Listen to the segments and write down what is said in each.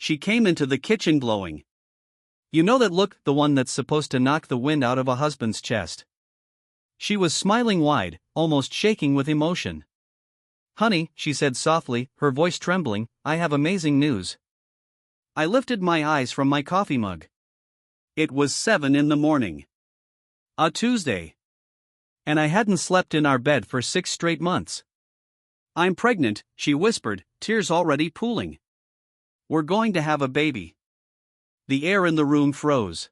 she came into the kitchen glowing. You know that look, the one that's supposed to knock the wind out of a husband's chest. She was smiling wide, almost shaking with emotion. Honey, she said softly, her voice trembling, I have amazing news. I lifted my eyes from my coffee mug. It was 7 in the morning. A Tuesday. And I hadn't slept in our bed for 6 straight months. I'm pregnant, she whispered, tears already pooling. We're going to have a baby. The air in the room froze.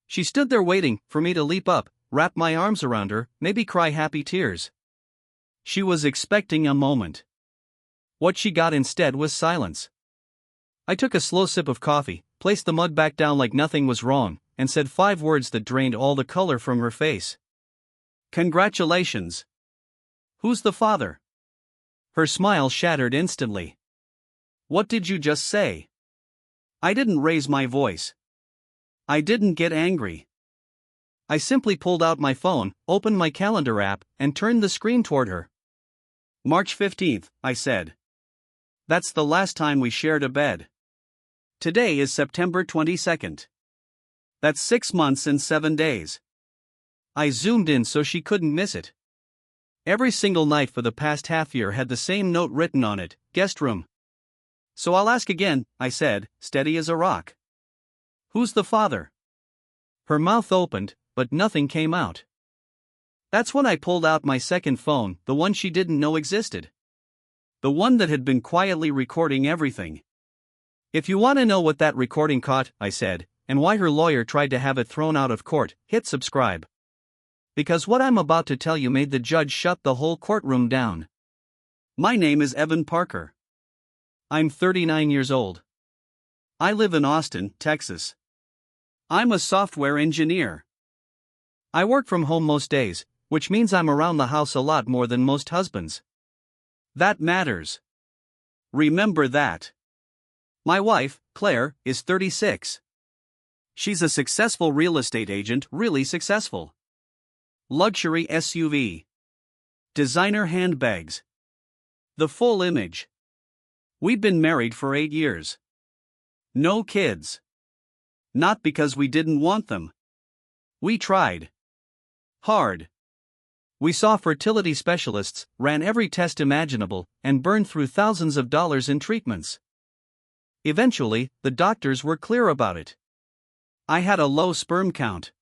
She stood there waiting for me to leap up, wrap my arms around her, maybe cry happy tears. She was expecting a moment. What she got instead was silence. I took a slow sip of coffee, placed the mug back down like nothing was wrong, and said 5 words that drained all the color from her face. Congratulations. Who's the father? Her smile shattered instantly. What did you just say? I didn't raise my voice. I didn't get angry. I simply pulled out my phone, opened my calendar app, and turned the screen toward her. March 15th, I said. That's the last time we shared a bed. Today is September 22nd. That's 6 months and 7 days. I zoomed in so she couldn't miss it. Every single night for the past half year had the same note written on it, guest room. So I'll ask again, I said, steady as a rock. Who's the father? Her mouth opened, but nothing came out. That's when I pulled out my second phone, the one she didn't know existed. The one that had been quietly recording everything. If you want to know what that recording caught, I said, and why her lawyer tried to have it thrown out of court, hit subscribe. Because what I'm about to tell you made the judge shut the whole courtroom down. My name is Evan Parker. I'm 39 years old. I live in Austin, Texas. I'm a software engineer. I work from home most days, which means I'm around the house a lot more than most husbands. That matters. Remember that. My wife, Claire, is 36. She's a successful real estate agent, really successful. Luxury SUV. Designer handbags. The full image. We've been married for 8 years. No kids. Not because we didn't want them. We tried. Hard. We saw fertility specialists, ran every test imaginable, and burned through thousands of dollars in treatments. Eventually, the doctors were clear about it. I had a low sperm count.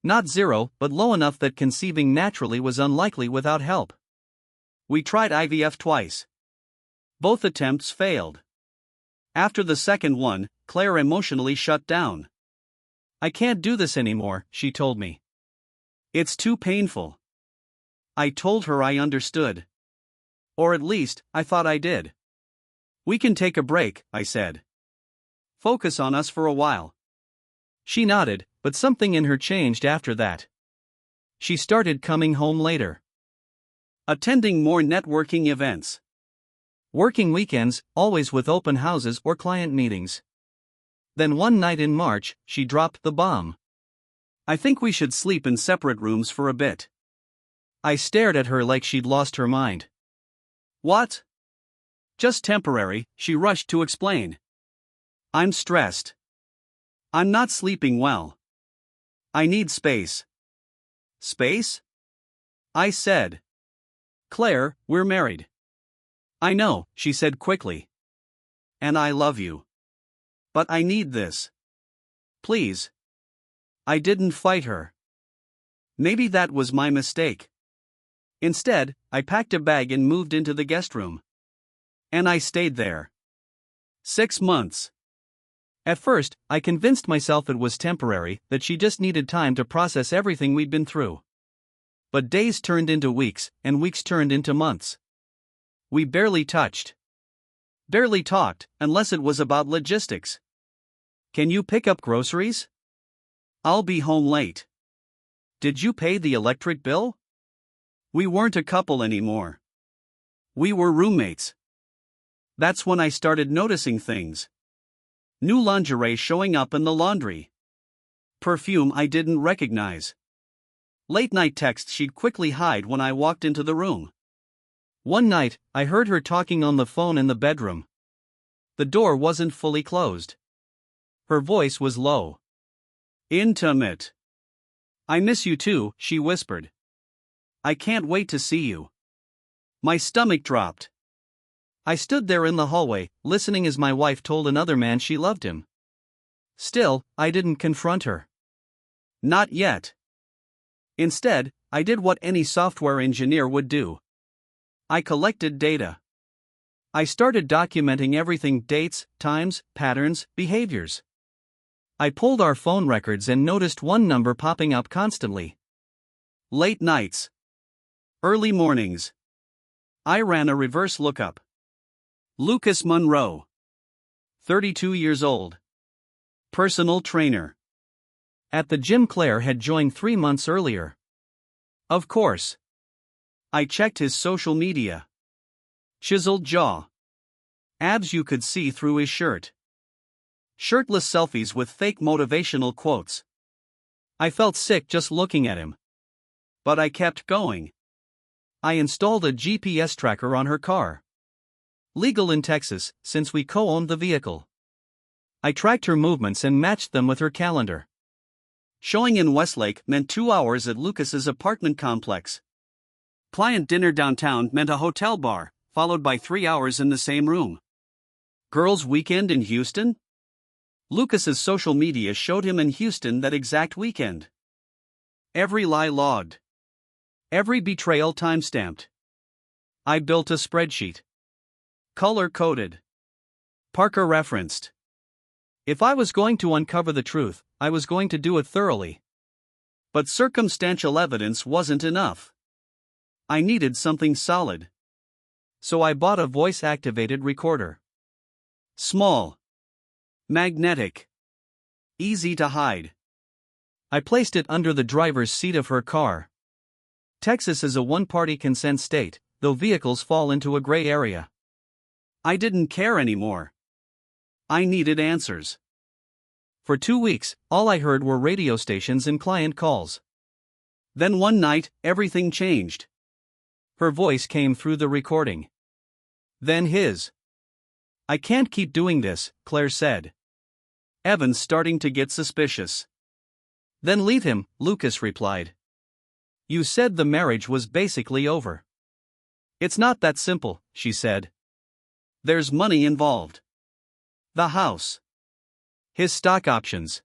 Not 0, but low enough that conceiving naturally was unlikely without help. We tried IVF twice. Both attempts failed. After the second one, Claire emotionally shut down. I can't do this anymore, she told me. It's too painful. I told her I understood. Or at least, I thought I did. We can take a break, I said. Focus on us for a while. She nodded, but something in her changed after that. She started coming home later. Attending more networking events. Working weekends, always with open houses or client meetings. Then one night in March, she dropped the bomb. I think we should sleep in separate rooms for a bit. I stared at her like she'd lost her mind. What? Just temporary, she rushed to explain. I'm stressed. I'm not sleeping well. I need space. Space? I said. Claire, we're married. I know, she said quickly. And I love you. But I need this. Please. I didn't fight her. Maybe that was my mistake. Instead, I packed a bag and moved into the guest room. And I stayed there. 6 months. At first, I convinced myself it was temporary, that she just needed time to process everything we'd been through. But days turned into weeks, and weeks turned into months. We barely touched. Barely talked, unless it was about logistics. Can you pick up groceries? I'll be home late. Did you pay the electric bill? We weren't a couple anymore. We were roommates. That's when I started noticing things. New lingerie showing up in the laundry. Perfume I didn't recognize. Late-night texts she'd quickly hide when I walked into the room. One night, I heard her talking on the phone in the bedroom. The door wasn't fully closed. Her voice was low. Intimate. I miss you too, she whispered. I can't wait to see you. My stomach dropped. I stood there in the hallway, listening as my wife told another man she loved him. Still, I didn't confront her. Not yet. Instead, I did what any software engineer would do. I collected data. I started documenting everything: dates, times, patterns, behaviors. I pulled our phone records and noticed one number popping up constantly. Late nights. Early mornings. I ran a reverse lookup. Lucas Monroe. 32 years old. Personal trainer. At the gym Claire had joined 3 months earlier. Of course. I checked his social media. Chiseled jaw. Abs you could see through his shirt. Shirtless selfies with fake motivational quotes. I felt sick just looking at him. But I kept going. I installed a GPS tracker on her car. Legal in Texas, since we co-owned the vehicle. I tracked her movements and matched them with her calendar. Showing in Westlake meant 2 hours at Lucas's apartment complex. Client dinner downtown meant a hotel bar, followed by 3 hours in the same room. Girls' weekend in Houston? Lucas's social media showed him in Houston that exact weekend. Every lie logged. Every betrayal timestamped. I built a spreadsheet. Color-coded. Parker referenced. If I was going to uncover the truth, I was going to do it thoroughly. But circumstantial evidence wasn't enough. I needed something solid. So I bought a voice-activated recorder. Small. Magnetic. Easy to hide. I placed it under the driver's seat of her car. Texas is a one-party consent state, though vehicles fall into a gray area. I didn't care anymore. I needed answers. For 2 weeks, all I heard were radio stations and client calls. Then one night, everything changed. Her voice came through the recording. Then his. I can't keep doing this, Claire said. Evan's starting to get suspicious. Then leave him, Lucas replied. You said the marriage was basically over. It's not that simple, she said. There's money involved. The house. His stock options.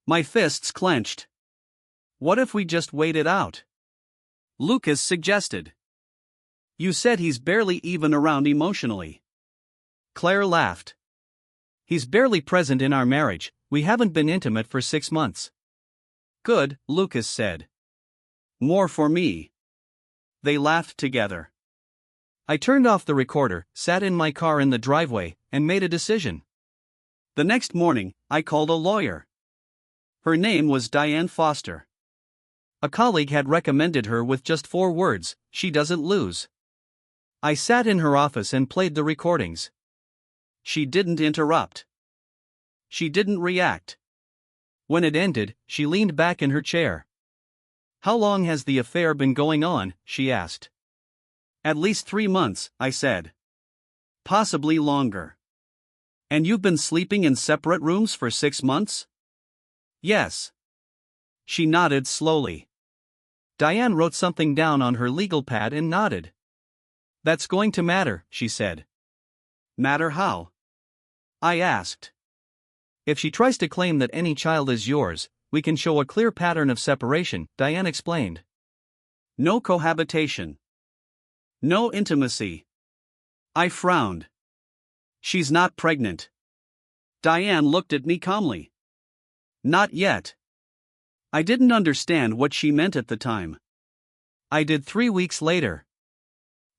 My fists clenched. What if we just wait it out? Lucas suggested. You said he's barely even around emotionally. Claire laughed. He's barely present in our marriage, we haven't been intimate for 6 months. Good, Lucas said. More for me. They laughed together. I turned off the recorder, sat in my car in the driveway, and made a decision. The next morning, I called a lawyer. Her name was Diane Foster. A colleague had recommended her with just 4 words, she doesn't lose. I sat in her office and played the recordings. She didn't interrupt. She didn't react. When it ended, she leaned back in her chair. How long has the affair been going on? She asked. At least 3 months, I said. Possibly longer. And you've been sleeping in separate rooms for 6 months? Yes. She nodded slowly. Diane wrote something down on her legal pad and nodded. That's going to matter, she said. Matter how? I asked. If she tries to claim that any child is yours, we can show a clear pattern of separation, Diane explained. No cohabitation. No intimacy. I frowned. She's not pregnant. Diane looked at me calmly. Not yet. I didn't understand what she meant at the time. I did 3 weeks later.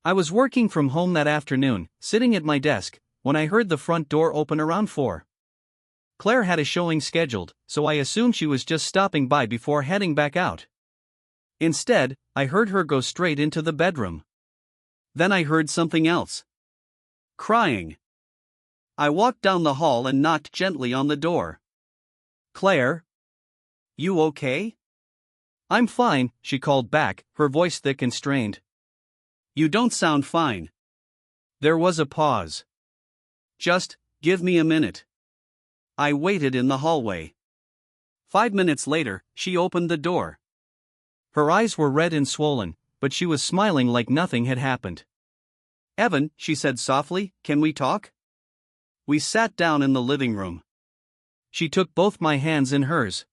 I was working from home that afternoon, sitting at my desk, when I heard the front door open around 4. Claire had a showing scheduled, so I assumed she was just stopping by before heading back out. Instead, I heard her go straight into the bedroom. Then I heard something else. Crying. I walked down the hall and knocked gently on the door. Claire? You okay? I'm fine, she called back, her voice thick and strained. You don't sound fine. There was a pause. Just, give me a minute. I waited in the hallway. 5 minutes later, she opened the door. Her eyes were red and swollen, but she was smiling like nothing had happened. Evan, she said softly, can we talk? We sat down in the living room. She took both my hands in hers.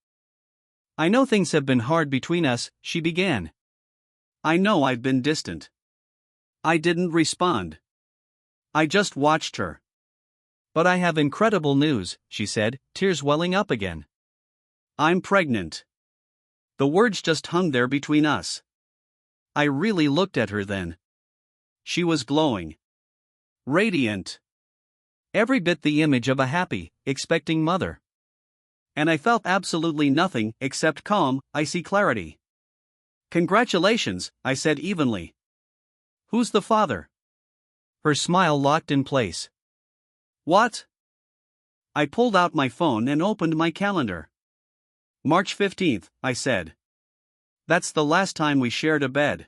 I know things have been hard between us, she began. I know I've been distant. I didn't respond. I just watched her. But I have incredible news, she said, tears welling up again. I'm pregnant. The words just hung there between us. I really looked at her then. She was glowing. Radiant. Every bit the image of a happy, expecting mother. And I felt absolutely nothing except calm, icy clarity. Congratulations, I said evenly. Who's the father? Her smile locked in place. What? I pulled out my phone and opened my calendar. March 15th, I said. That's the last time we shared a bed.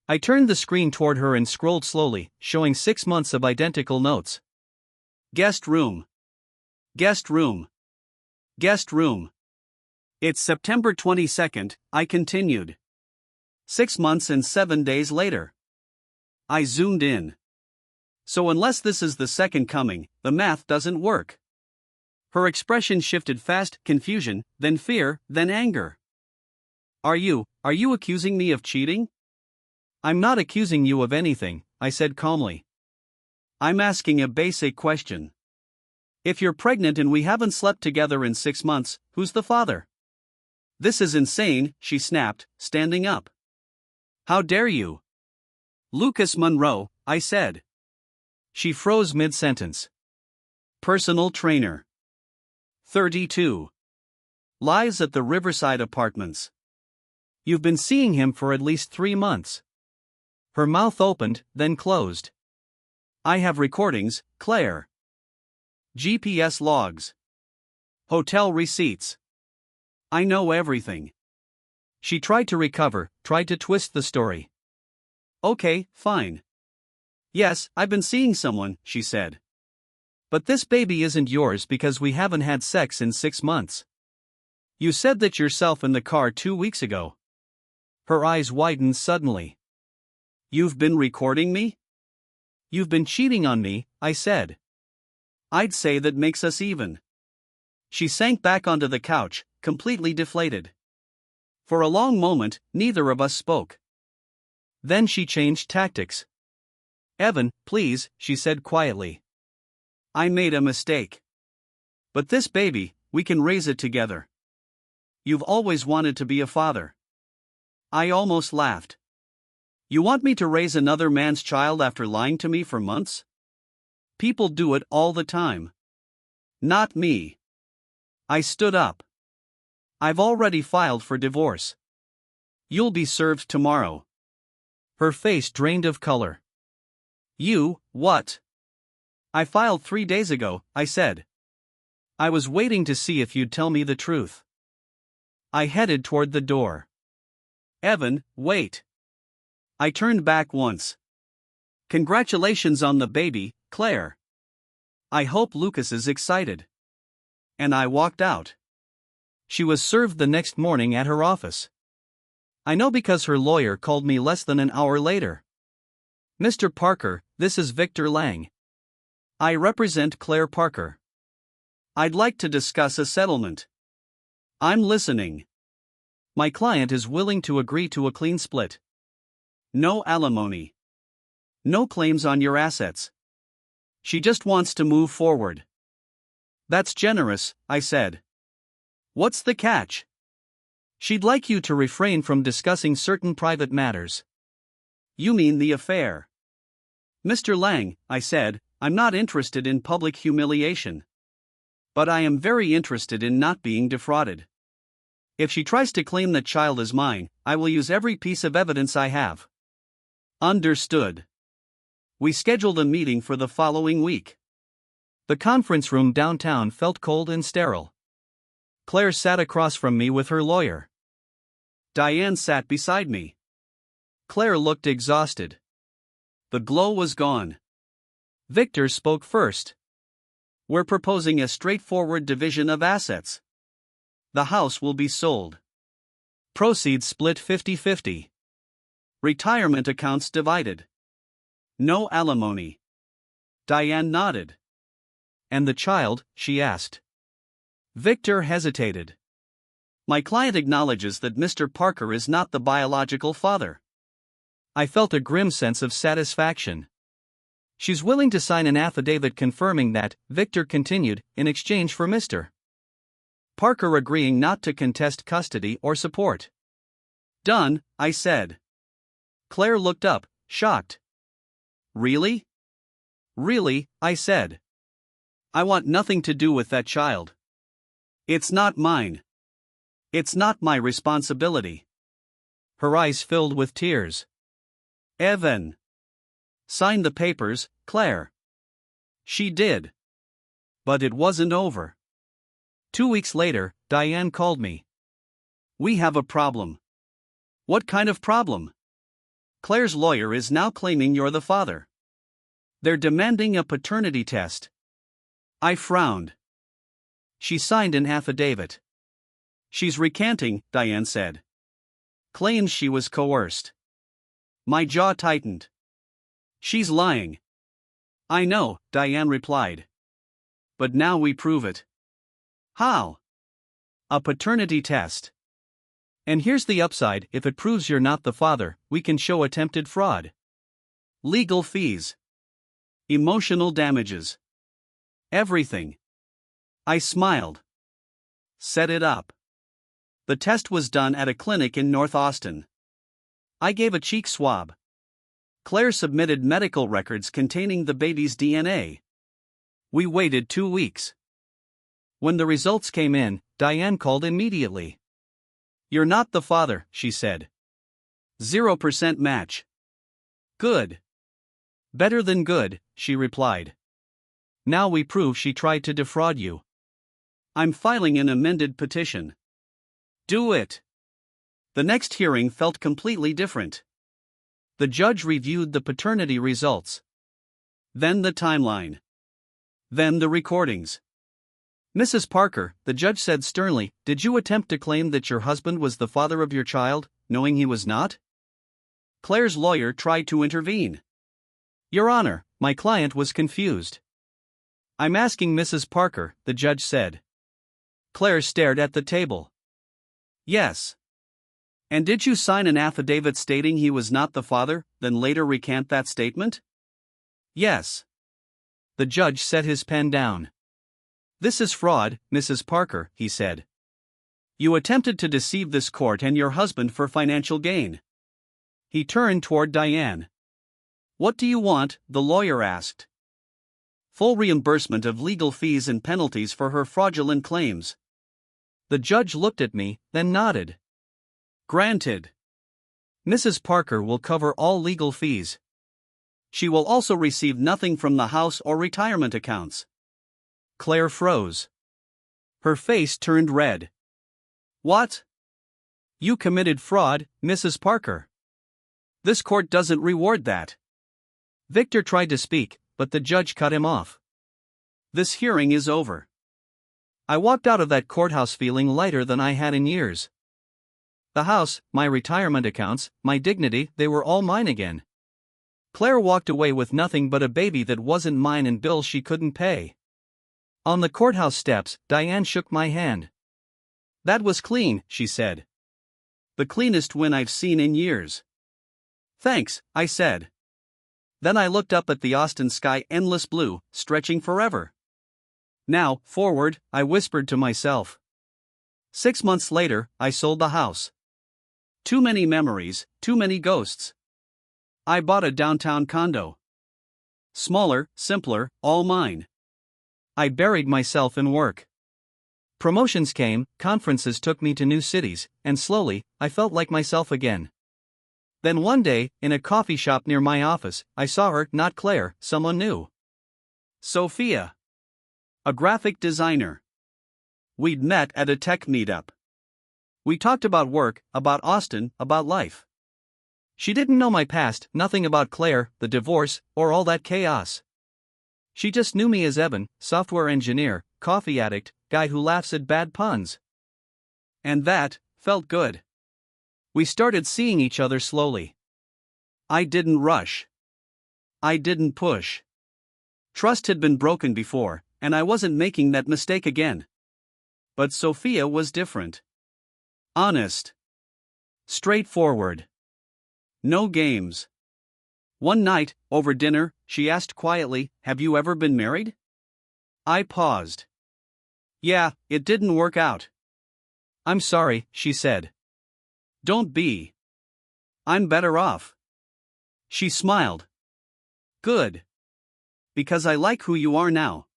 I turned the screen toward her and scrolled slowly, showing 6 months of identical notes. Guest room. Guest room. Guest room. It's September 22nd, I continued. 6 months and 7 days later. I zoomed in. So unless this is the second coming, the math doesn't work. Her expression shifted fast, confusion, then fear, then anger. Are you accusing me of cheating? I'm not accusing you of anything, I said calmly. I'm asking a basic question. If you're pregnant and we haven't slept together in 6 months, who's the father? This is insane, she snapped, standing up. How dare you? Lucas Monroe, I said. She froze mid-sentence. Personal trainer. 32. Lives at the Riverside Apartments. You've been seeing him for at least 3 months. Her mouth opened, then closed. I have recordings, Claire. GPS logs. Hotel receipts. I know everything. She tried to recover, tried to twist the story. Okay, fine. Yes, I've been seeing someone, she said. But this baby isn't yours because we haven't had sex in 6 months. You said that yourself in the car 2 weeks ago. Her eyes widened suddenly. You've been recording me? You've been cheating on me, I said. I'd say that makes us even. She sank back onto the couch, completely deflated. For a long moment, neither of us spoke. Then she changed tactics. Evan, please, she said quietly. I made a mistake. But this baby, we can raise it together. You've always wanted to be a father. I almost laughed. You want me to raise another man's child after lying to me for months? People do it all the time. Not me. I stood up. I've already filed for divorce. You'll be served tomorrow. Her face drained of color. You, what? I filed 3 days ago, I said. I was waiting to see if you'd tell me the truth. I headed toward the door. Evan, wait. I turned back once. Congratulations on the baby, Claire. I hope Lucas is excited. And I walked out. She was served the next morning at her office. I know because her lawyer called me less than an hour later. Mr. Parker, this is Victor Lang. I represent Claire Parker. I'd like to discuss a settlement. I'm listening. My client is willing to agree to a clean split. No alimony. No claims on your assets. She just wants to move forward. That's generous, I said. What's the catch? She'd like you to refrain from discussing certain private matters. You mean the affair? Mr. Lang, I said, I'm not interested in public humiliation. But I am very interested in not being defrauded. If she tries to claim the child as mine, I will use every piece of evidence I have. Understood. We scheduled a meeting for the following week. The conference room downtown felt cold and sterile. Claire sat across from me with her lawyer. Diane sat beside me. Claire looked exhausted. The glow was gone. Victor spoke first. We're proposing a straightforward division of assets. The house will be sold. Proceeds split 50-50. Retirement accounts divided. No alimony. Diane nodded. And the child, she asked. Victor hesitated. My client acknowledges that Mr. Parker is not the biological father. I felt a grim sense of satisfaction. She's willing to sign an affidavit confirming that, Victor continued, in exchange for Mr. Parker agreeing not to contest custody or support. Done, I said. Claire looked up, shocked. Really? Really, I said. I want nothing to do with that child. It's not mine. It's not my responsibility. Her eyes filled with tears. Evan. Sign the papers, Claire. She did. But it wasn't over. 2 weeks later, Diane called me. We have a problem. What kind of problem? Claire's lawyer is now claiming you're the father. They're demanding a paternity test. I frowned. She signed an affidavit. She's recanting, Diane said. Claims she was coerced. My jaw tightened. She's lying. I know, Diane replied. But now we prove it. How? A paternity test. And here's the upside: if it proves you're not the father, we can show attempted fraud. Legal fees. Emotional damages. Everything. I smiled. Set it up. The test was done at a clinic in North Austin. I gave a cheek swab. Claire submitted medical records containing the baby's DNA. We waited 2 weeks. When the results came in, Diane called immediately. You're not the father, she said. 0% match. Good. Better than good, she replied. Now we prove she tried to defraud you. I'm filing an amended petition. Do it. The next hearing felt completely different. The judge reviewed the paternity results. Then the timeline. Then the recordings. Mrs. Parker, the judge said sternly, did you attempt to claim that your husband was the father of your child, knowing he was not? Claire's lawyer tried to intervene. Your Honor, my client was confused. I'm asking Mrs. Parker, the judge said. Claire stared at the table. Yes. And did you sign an affidavit stating he was not the father, then later recant that statement? Yes. The judge set his pen down. This is fraud, Mrs. Parker, he said. You attempted to deceive this court and your husband for financial gain. He turned toward Diane. What do you want? The lawyer asked. Full reimbursement of legal fees and penalties for her fraudulent claims. The judge looked at me, then nodded. Granted. Mrs. Parker will cover all legal fees. She will also receive nothing from the house or retirement accounts. Claire froze. Her face turned red. What? You committed fraud, Mrs. Parker. This court doesn't reward that. Victor tried to speak, but the judge cut him off. This hearing is over. I walked out of that courthouse feeling lighter than I had in years. The house, my retirement accounts, my dignity, they were all mine again. Claire walked away with nothing but a baby that wasn't mine and bills she couldn't pay. On the courthouse steps, Diane shook my hand. That was clean, she said. The cleanest win I've seen in years. Thanks, I said. Then I looked up at the Austin sky, endless blue, stretching forever. Now, forward, I whispered to myself. 6 months later, I sold the house. Too many memories, too many ghosts. I bought a downtown condo. Smaller, simpler, all mine. I buried myself in work. Promotions came, conferences took me to new cities, and slowly, I felt like myself again. Then one day, in a coffee shop near my office, I saw her, not Claire, someone new. Sophia. A graphic designer. We'd met at a tech meetup. We talked about work, about Austin, about life. She didn't know my past, nothing about Claire, the divorce, or all that chaos. She just knew me as Evan, software engineer, coffee addict, guy who laughs at bad puns. And that felt good. We started seeing each other slowly. I didn't rush. I didn't push. Trust had been broken before, and I wasn't making that mistake again. But Sophia was different. Honest. Straightforward. No games. One night, over dinner, she asked quietly, "Have you ever been married?" I paused. "Yeah, it didn't work out." "I'm sorry," she said. "Don't be. I'm better off." She smiled. "Good. Because I like who you are now."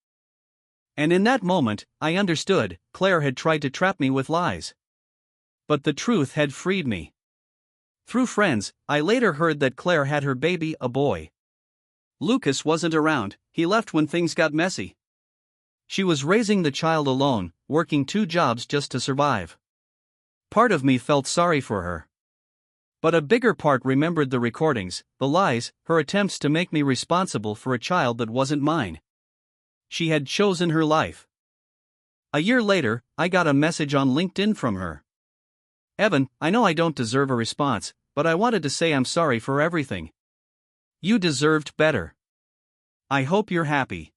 And in that moment, I understood, Claire had tried to trap me with lies. But the truth had freed me. Through friends, I later heard that Claire had her baby, a boy. Lucas wasn't around, he left when things got messy. She was raising the child alone, working 2 jobs just to survive. Part of me felt sorry for her. But a bigger part remembered the recordings, the lies, her attempts to make me responsible for a child that wasn't mine. She had chosen her life. A year later, I got a message on LinkedIn from her. "Evan, I know I don't deserve a response, but I wanted to say I'm sorry for everything. You deserved better. I hope you're happy."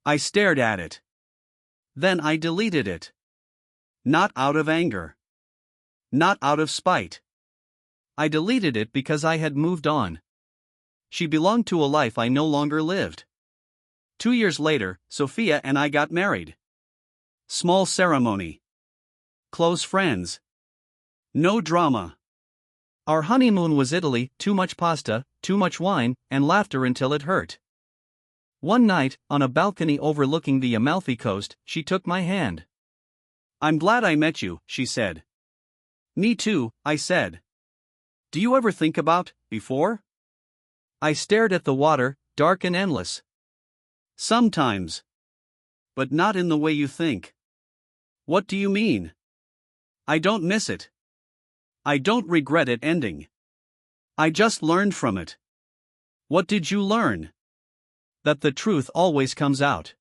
I stared at it. Then I deleted it. Not out of anger. Not out of spite. I deleted it because I had moved on. She belonged to a life I no longer lived. 2 years later, Sophia and I got married. Small ceremony. Close friends. No drama. Our honeymoon was Italy, too much pasta, too much wine, and laughter until it hurt. One night, on a balcony overlooking the Amalfi Coast, she took my hand. "I'm glad I met you," she said. "Me too," I said. "Do you ever think about before?" I stared at the water, dark and endless. "Sometimes. But not in the way you think." "What do you mean?" "I don't miss it. I don't regret it ending. I just learned from it." "What did you learn?" "That the truth always comes out.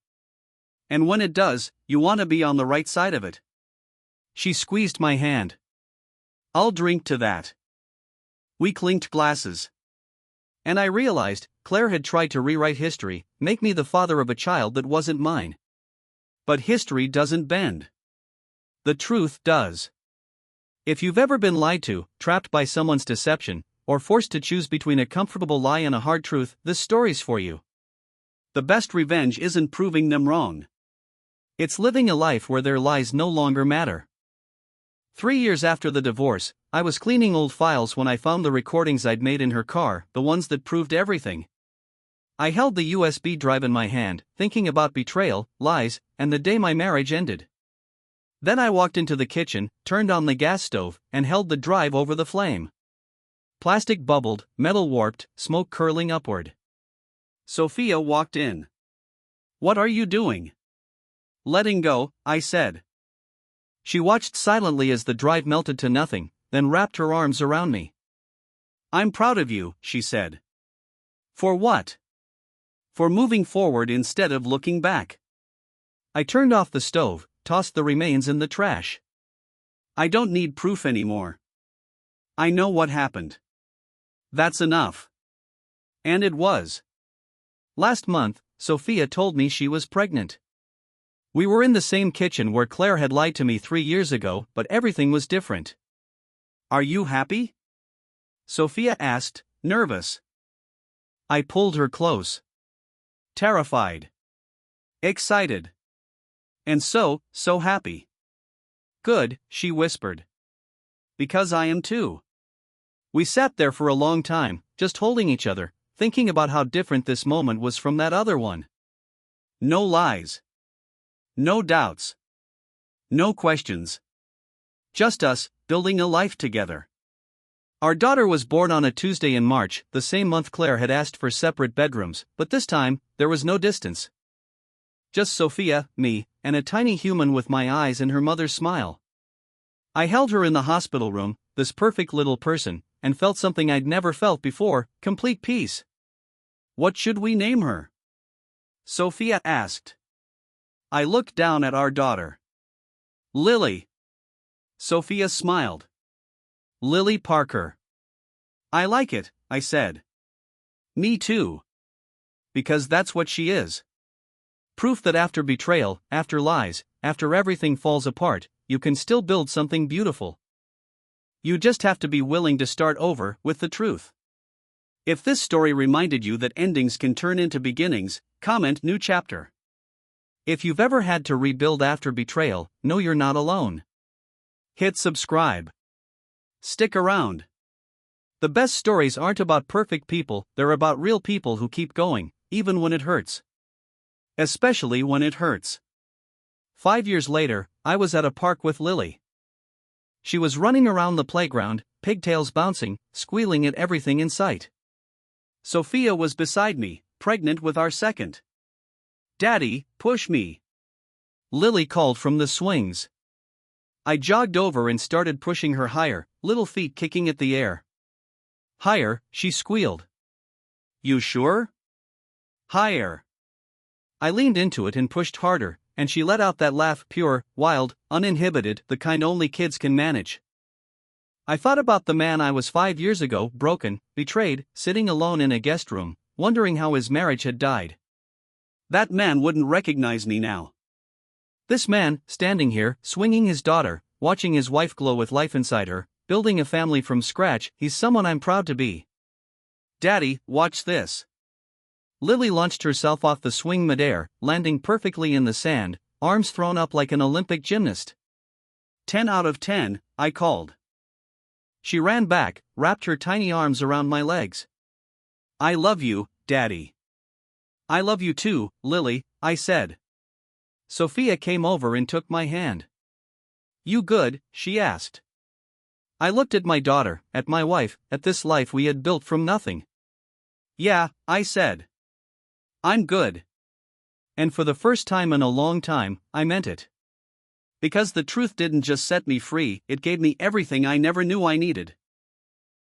And when it does, you want to be on the right side of it." She squeezed my hand. "I'll drink to that." We clinked glasses. And I realized, Claire had tried to rewrite history, make me the father of a child that wasn't mine. But history doesn't bend. The truth does. If you've ever been lied to, trapped by someone's deception, or forced to choose between a comfortable lie and a hard truth, this story's for you. The best revenge isn't proving them wrong. It's living a life where their lies no longer matter. 3 years after the divorce, I was cleaning old files when I found the recordings I'd made in her car, the ones that proved everything. I held the USB drive in my hand, thinking about betrayal, lies, and the day my marriage ended. Then I walked into the kitchen, turned on the gas stove, and held the drive over the flame. Plastic bubbled, metal warped, smoke curling upward. Sophia walked in. "What are you doing?" "Letting go," I said. She watched silently as the drive melted to nothing, then wrapped her arms around me. "I'm proud of you," she said. "For what?" "For moving forward instead of looking back." I turned off the stove, tossed the remains in the trash. "I don't need proof anymore. I know what happened. That's enough." And it was. Last month, Sophia told me she was pregnant. We were in the same kitchen where Claire had lied to me 3 years ago, but everything was different. "Are you happy?" Sophia asked, nervous. I pulled her close. Terrified. Excited. And so happy. "Good," she whispered. "Because I am too." We sat there for a long time, just holding each other, thinking about how different this moment was from that other one. No lies. No doubts. No questions. Just us, building a life together. Our daughter was born on a Tuesday in March, the same month Claire had asked for separate bedrooms, but this time, there was no distance. Just Sophia, me, and a tiny human with my eyes and her mother's smile. I held her in the hospital room, this perfect little person, and felt something I'd never felt before, complete peace. What should we name her? Sophia asked. I looked down at our daughter. Lily. Sophia smiled. Lily Parker. I like it, I said. Me too. Because that's what she is. Proof that after betrayal, after lies, after everything falls apart, you can still build something beautiful. You just have to be willing to start over with the truth. If this story reminded you that endings can turn into beginnings, comment new chapter. If you've ever had to rebuild after betrayal, know you're not alone. Hit subscribe. Stick around. The best stories aren't about perfect people, they're about real people who keep going, even when it hurts. Especially when it hurts. 5 years later, I was at a park with Lily. She was running around the playground, pigtails bouncing, squealing at everything in sight. Sophia was beside me, pregnant with our second. Daddy, push me. Lily called from the swings. I jogged over and started pushing her higher, little feet kicking at the air. Higher, she squealed. You sure? Higher. I leaned into it and pushed harder, and she let out that laugh, pure, wild, uninhibited, the kind only kids can manage. I thought about the man I was 5 years ago, broken, betrayed, sitting alone in a guest room, wondering how his marriage had died. That man wouldn't recognize me now. This man, standing here, swinging his daughter, watching his wife glow with life inside her, building a family from scratch, he's someone I'm proud to be. Daddy, watch this. Lily launched herself off the swing midair, landing perfectly in the sand, arms thrown up like an Olympic gymnast. 10 out of 10, I called. She ran back, wrapped her tiny arms around my legs. I love you, Daddy. I love you too, Lily, I said. Sophia came over and took my hand. You good? She asked. I looked at my daughter, at my wife, at this life we had built from nothing. Yeah, I said. I'm good. And for the first time in a long time, I meant it. Because the truth didn't just set me free, it gave me everything I never knew I needed.